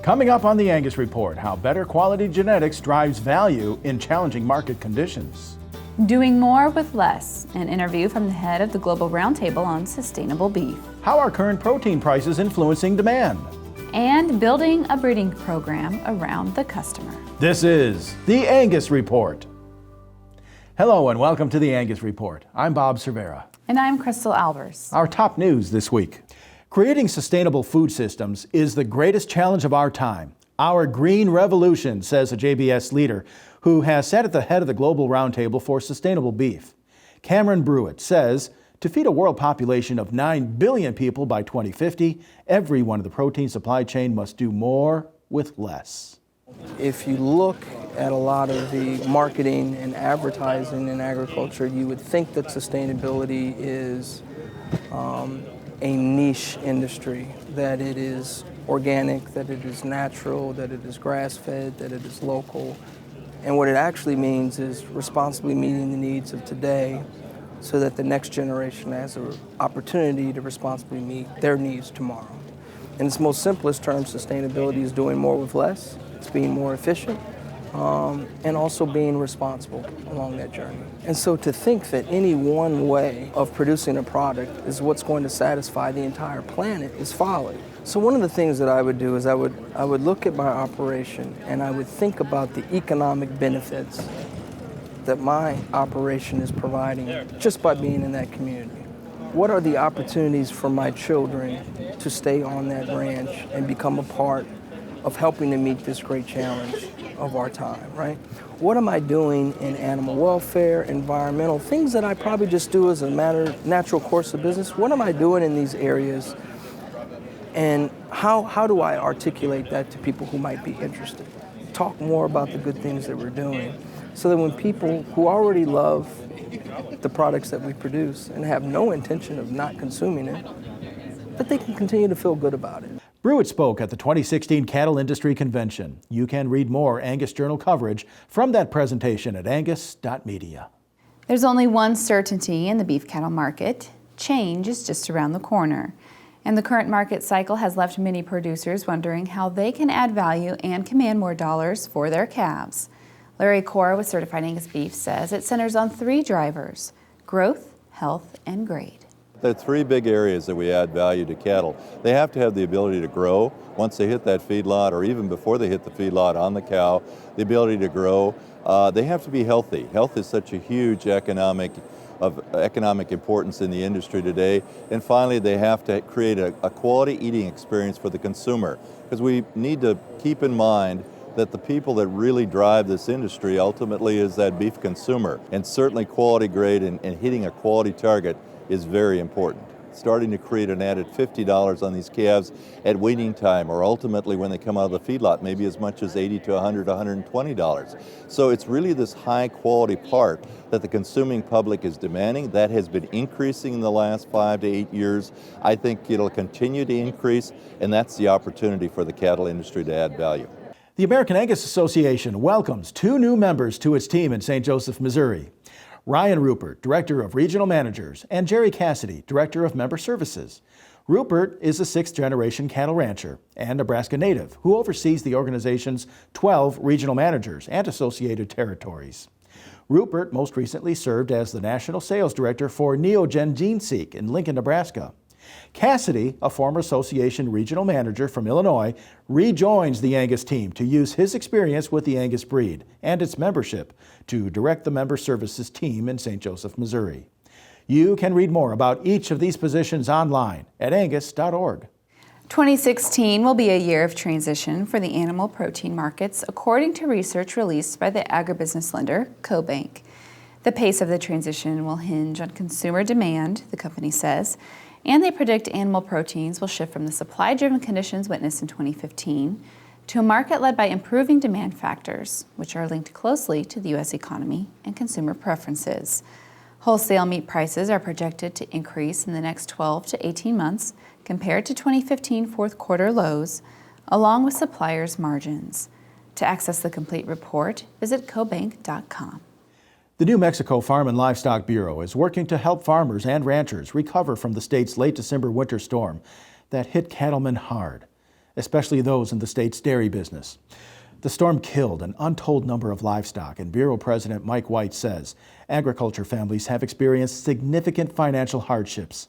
Coming up on the Angus Report, how better quality genetics drives value in challenging market conditions. Doing more with less, an interview from the head of the Global Roundtable on sustainable beef. How are current protein prices influencing demand? And building a breeding program around the customer. This is the Angus Report. Hello and welcome to the Angus Report. I'm Bob Cervera. And I'm Crystal Albers. Our top news this week. Creating sustainable food systems is the greatest challenge of our time. Our green revolution, says a JBS leader who has sat at the head of the Global Roundtable for Sustainable Beef. Cameron Brewitt says to feed a world population of 9 billion people by 2050, everyone in the protein supply chain must do more with less. If you look at a lot of the marketing and advertising in agriculture, you would think that sustainability is a niche industry, that it is organic, that it is natural, that it is grass-fed, that it is local. And what it actually means is responsibly meeting the needs of today so that the next generation has an opportunity to responsibly meet their needs tomorrow. In its most simplest terms, sustainability is doing more with less. It's being more efficient and also being responsible along that journey. And so to think that any one way of producing a product is what's going to satisfy the entire planet is folly. So one of the things that I would do is I would look at my operation and I would think about the economic benefits that my operation is providing just by being in that community. What are the opportunities for my children to stay on that ranch and become a part of helping to meet this great challenge of our time, right? What am I doing in animal welfare, environmental, things that I probably just do as a natural course of business? What am I doing in these areas? And how do I articulate that to people who might be interested? Talk more about the good things that we're doing so that when people who already love the products that we produce and have no intention of not consuming it, that they can continue to feel good about it. Brewitt spoke at the 2016 Cattle Industry Convention. You can read more Angus Journal coverage from that presentation at angus.media. There's only one certainty in the beef cattle market. Change is just around the corner. And the current market cycle has left many producers wondering how they can add value and command more dollars for their calves. Larry Cora with Certified Angus Beef says it centers on 3 drivers: growth, health, and grade. There are 3 big areas that we add value to cattle. They have to have the ability to grow once they hit that feedlot, or even before they hit the feedlot on the cow, the ability to grow. They have to be healthy. Health is such a huge economic importance in the industry today. And finally, they have to create a quality eating experience for the consumer, because we need to keep in mind that the people that really drive this industry ultimately is that beef consumer. And certainly quality grade and hitting a quality target is very important. Starting to create an added $50 on these calves at weaning time, or ultimately when they come out of the feedlot, maybe as much as $80 to $100, $120. So it's really this high quality part that the consuming public is demanding. That has been increasing in the last 5 to 8 years. I think it'll continue to increase, and that's the opportunity for the cattle industry to add value. The American Angus Association welcomes 2 new members to its team in St. Joseph, Missouri. Ryan Rupert, Director of Regional Managers, and Jerry Cassidy, Director of Member Services. Rupert is a 6th-generation cattle rancher and Nebraska native who oversees the organization's 12 regional managers and associated territories. Rupert most recently served as the National Sales Director for Neogen GeneSeq in Lincoln, Nebraska. Cassidy, a former association regional manager from Illinois, rejoins the Angus team to use his experience with the Angus breed and its membership to direct the Member Services team in St. Joseph, Missouri. You can read more about each of these positions online at angus.org. 2016 will be a year of transition for the animal protein markets, according to research released by the agribusiness lender CoBank. The pace of the transition will hinge on consumer demand, the company says, and they predict animal proteins will shift from the supply-driven conditions witnessed in 2015 to a market led by improving demand factors, which are linked closely to the U.S. economy and consumer preferences. Wholesale meat prices are projected to increase in the next 12 to 18 months compared to 2015 fourth quarter lows, along with suppliers' margins. To access the complete report, visit cobank.com. The New Mexico Farm and Livestock Bureau is working to help farmers and ranchers recover from the state's late December winter storm that hit cattlemen hard. especially those in the state's dairy business. The storm killed an untold number of livestock, and Bureau President Mike White says agriculture families have experienced significant financial hardships.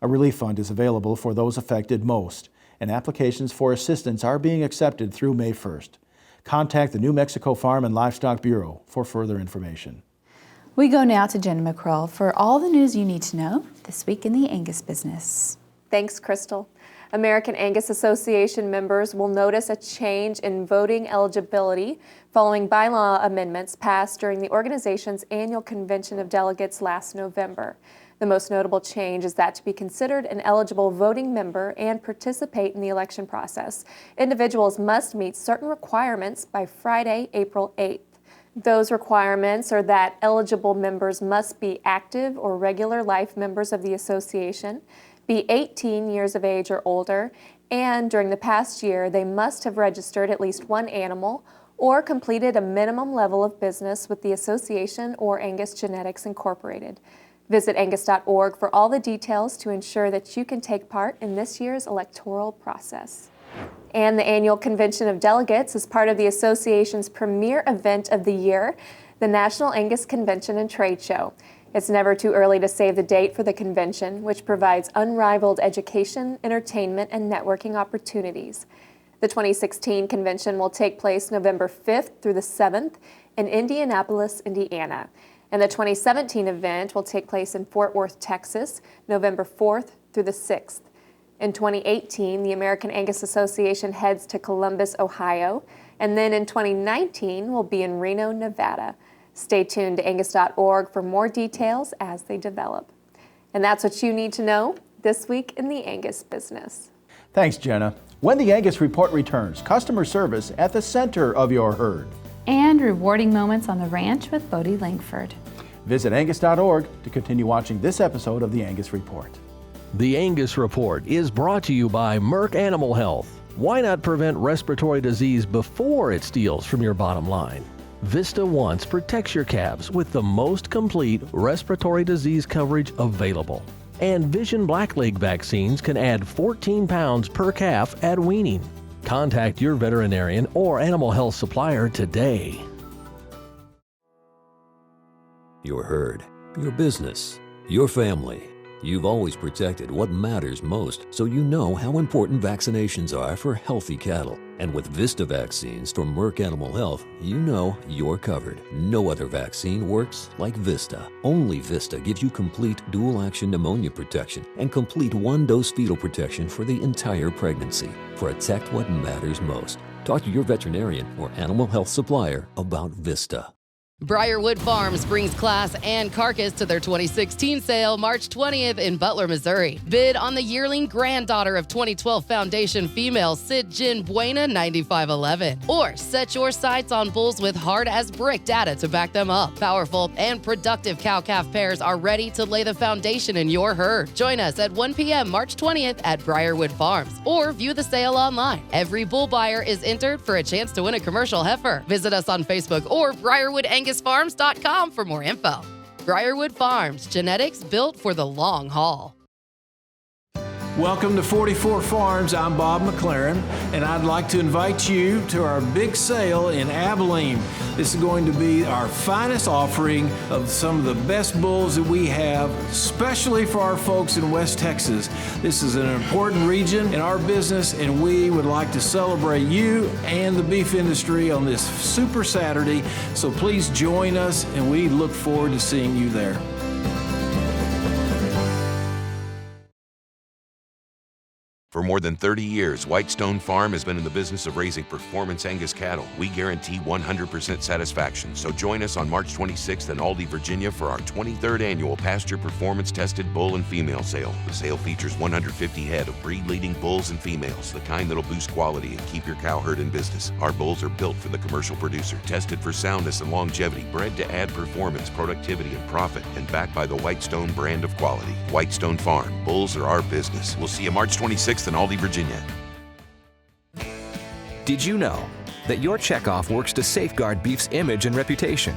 A relief fund is available for those affected most, and applications for assistance are being accepted through May 1st. Contact the New Mexico Farm and Livestock Bureau for further information. We go now to Jenna McCrell for all the news you need to know this week in the Angus business. Thanks, Crystal. American Angus Association members will notice a change in voting eligibility following bylaw amendments passed during the organization's annual convention of delegates last November. The most notable change is that to be considered an eligible voting member and participate in the election process, individuals must meet certain requirements by Friday, April 8th. Those requirements are that eligible members must be active or regular life members of the association, be 18 years of age or older, and during the past year, they must have registered at least one animal or completed a minimum level of business with the association or Angus Genetics Incorporated. Visit angus.org for all the details to ensure that you can take part in this year's electoral process. And the annual convention of delegates is part of the association's premier event of the year, the National Angus Convention and Trade Show. It's never too early to save the date for the convention, which provides unrivaled education, entertainment, and networking opportunities. The 2016 convention will take place November 5th through the 7th in Indianapolis, Indiana. And the 2017 event will take place in Fort Worth, Texas, November 4th through the 6th. In 2018, the American Angus Association heads to Columbus, Ohio, and then in 2019 will be in Reno, Nevada. Stay tuned to angus.org for more details as they develop. And that's what you need to know this week in the Angus business. Thanks, Jenna. When the Angus Report returns, customer service at the center of your herd. And rewarding moments on the ranch with Bodie Langford. Visit angus.org to continue watching this episode of the Angus Report. The Angus Report is brought to you by Merck Animal Health. Why not prevent respiratory disease before it steals from your bottom line? Vista Once protects your calves with the most complete respiratory disease coverage available. And Vision Blackleg vaccines can add 14 pounds per calf at weaning. Contact your veterinarian or animal health supplier today. Your herd, your business, your family. You've always protected what matters most, so you know how important vaccinations are for healthy cattle. And with Vista vaccines from Merck Animal Health, you know you're covered. No other vaccine works like Vista. Only Vista gives you complete dual-action pneumonia protection and complete one-dose fetal protection for the entire pregnancy. Protect what matters most. Talk to your veterinarian or animal health supplier about Vista. Briarwood Farms brings Class and Carcass to their 2016 sale March 20th in Butler, Missouri. Bid on the yearling granddaughter of 2012 Foundation female Sid Jin Buena 9511. Or set your sights on bulls with hard as brick data to back them up. Powerful and productive cow-calf pairs are ready to lay the foundation in your herd. Join us at 1 p.m. March 20th at Briarwood Farms or view the sale online. Every bull buyer is entered for a chance to win a commercial heifer. Visit us on Facebook or BriarwoodAngusFarms.com for more info. Briarwood Farms, genetics built for the long haul. Welcome to 44 Farms. I'm Bob McLaren, and I'd like to invite you to our big sale in Abilene. This is going to be our finest offering of some of the best bulls that we have, especially for our folks in West Texas. This is an important region in our business, and we would like to celebrate you and the beef industry on this Super Saturday. So please join us, and we look forward to seeing you there. For more than 30 years, Whitestone Farm has been in the business of raising performance Angus cattle. We guarantee 100% satisfaction, so join us on March 26th in Aldie, Virginia for our 23rd annual Pasture Performance Tested Bull and Female Sale. The sale features 150 head of breed-leading bulls and females, the kind that'll boost quality and keep your cow herd in business. Our bulls are built for the commercial producer, tested for soundness and longevity, bred to add performance, productivity, and profit, and backed by the Whitestone brand of quality. Whitestone Farm. Bulls are our business. We'll see you March 26th in Aldie, Virginia. Did you know that your checkoff works to safeguard beef's image and reputation?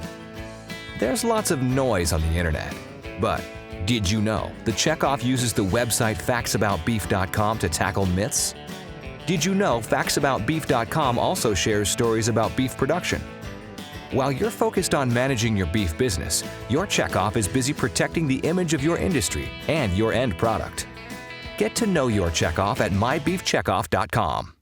There's lots of noise on the internet, but did you know the checkoff uses the website factsaboutbeef.com to tackle myths? Did you know FactsAboutBeef.com also shares stories about beef production? While you're focused on managing your beef business, your checkoff is busy protecting the image of your industry and your end product. Get to know your checkoff at mybeefcheckoff.com.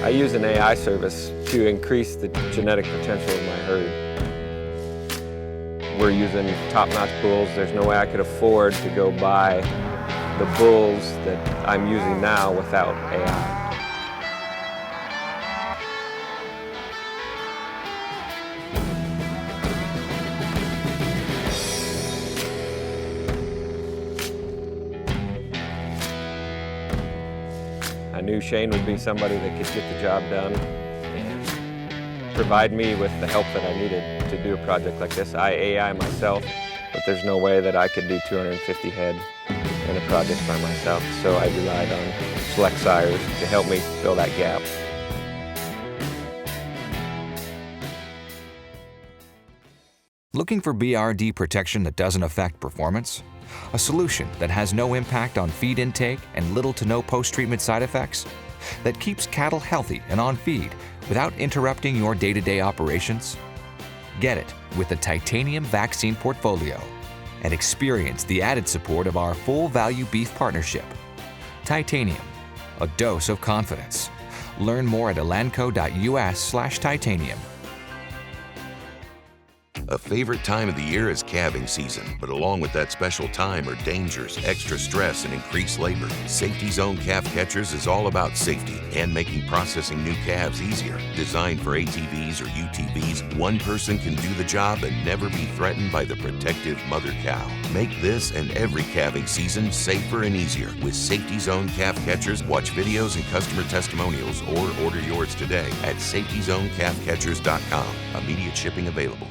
I use an AI service to increase the genetic potential of my herd. We're using top-notch bulls. There's no way I could afford to go buy the bulls that I'm using now without AI. I knew Shane would be somebody that could get the job done and provide me with the help that I needed to do a project like this. I AI myself, but there's no way that I could do 250 head in a project by myself, so I relied on select sires to help me fill that gap. Looking for BRD protection that doesn't affect performance? A solution that has no impact on feed intake and little to no post-treatment side effects? That keeps cattle healthy and on feed without interrupting your day-to-day operations? Get it with the Titanium Vaccine Portfolio and experience the added support of our full value beef partnership. Titanium, a dose of confidence. Learn more at elanco.us/titanium. A favorite time of the year is calving season, but along with that special time are dangers, extra stress, and increased labor. Safety Zone Calf Catchers is all about safety and making processing new calves easier. Designed for ATVs or UTVs, one person can do the job and never be threatened by the protective mother cow. Make this and every calving season safer and easier with Safety Zone Calf Catchers. Watch videos and customer testimonials or order yours today at safetyzonecalfcatchers.com. Immediate shipping available.